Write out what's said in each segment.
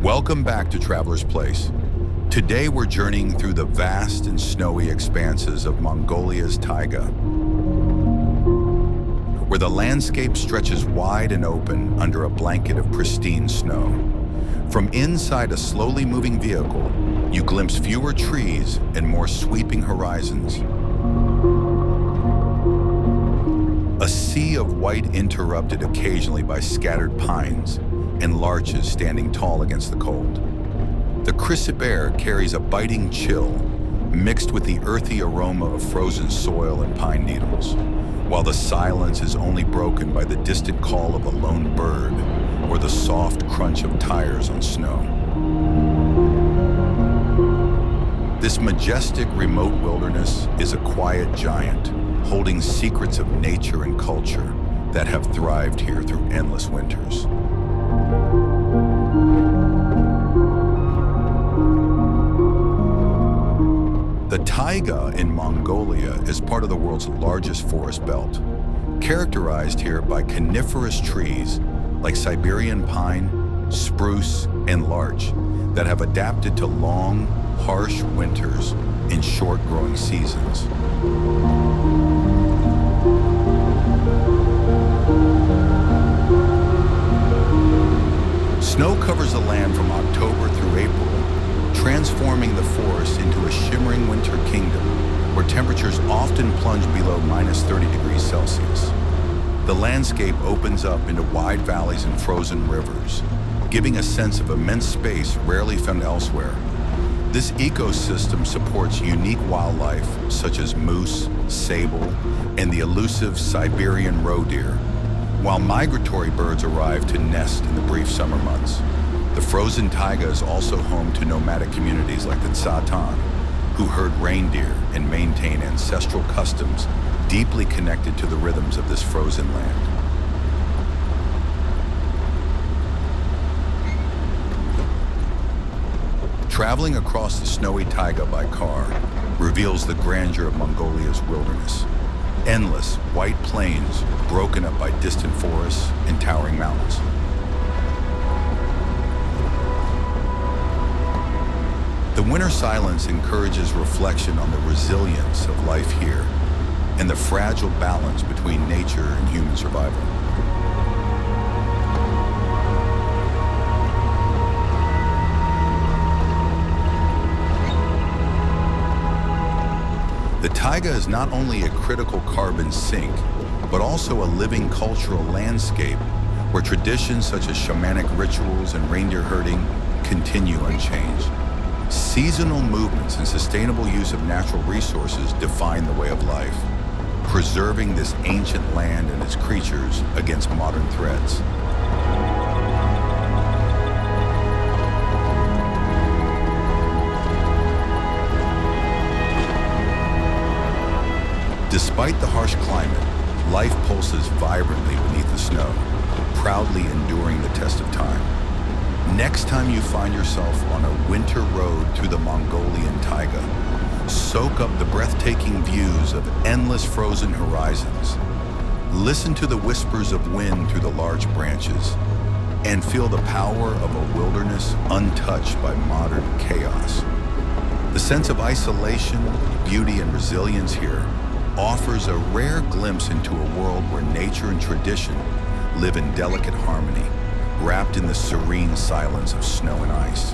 Welcome back to Traveler's Place. Today we're journeying through the vast and snowy expanses of Mongolia's taiga, where the landscape stretches wide and open under a blanket of pristine snow. From inside a slowly moving vehicle, you glimpse fewer trees and more sweeping horizons. A sea of white interrupted occasionally by scattered pines and larches standing tall against the cold. The crisp air carries a biting chill, mixed with the earthy aroma of frozen soil and pine needles, while the silence is only broken by the distant call of a lone bird or the soft crunch of tires on snow. This majestic remote wilderness is a quiet giant, holding secrets of nature and culture that have thrived here through endless winters. The taiga in Mongolia is part of the world's largest forest belt, characterized here by coniferous trees like Siberian pine, spruce, and larch that have adapted to long, harsh winters and short growing seasons. Snow covers the land from October through April, transforming the forest into a shimmering winter kingdom where temperatures often plunge below -30°C. The landscape opens up into wide valleys and frozen rivers, giving a sense of immense space rarely found elsewhere. This ecosystem supports unique wildlife such as moose, sable, and the elusive Siberian roe deer, while migratory birds arrive to nest in the brief summer months. The frozen taiga is also home to nomadic communities like the Tsatan, who herd reindeer and maintain ancestral customs deeply connected to the rhythms of this frozen land. Traveling across the snowy taiga by car reveals the grandeur of Mongolia's wilderness. Endless white plains broken up by distant forests and towering mountains. The winter silence encourages reflection on the resilience of life here and the fragile balance between nature and human survival. The taiga is not only a critical carbon sink, but also a living cultural landscape where traditions such as shamanic rituals and reindeer herding continue unchanged. Seasonal movements and sustainable use of natural resources define the way of life, preserving this ancient land and its creatures against modern threats. Despite the harsh climate, life pulses vibrantly beneath the snow, proudly enduring the test of time. Next time you find yourself on a winter road through the Mongolian taiga, soak up the breathtaking views of endless frozen horizons. Listen to the whispers of wind through the large branches, and feel the power of a wilderness untouched by modern chaos. The sense of isolation, beauty, and resilience here offers a rare glimpse into a world where nature and tradition live in delicate harmony, wrapped in the serene silence of snow and ice.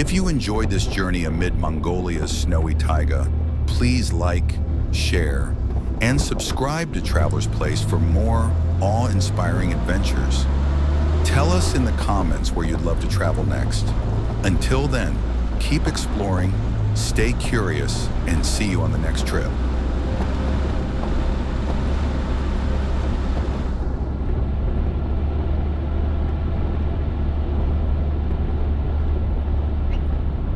If you enjoyed this journey amid Mongolia's snowy taiga, please like, share, and subscribe to Traveler's Place for more awe-inspiring adventures. Tell us in the comments where you'd love to travel next. Until then, keep exploring, stay curious, and see you on the next trip.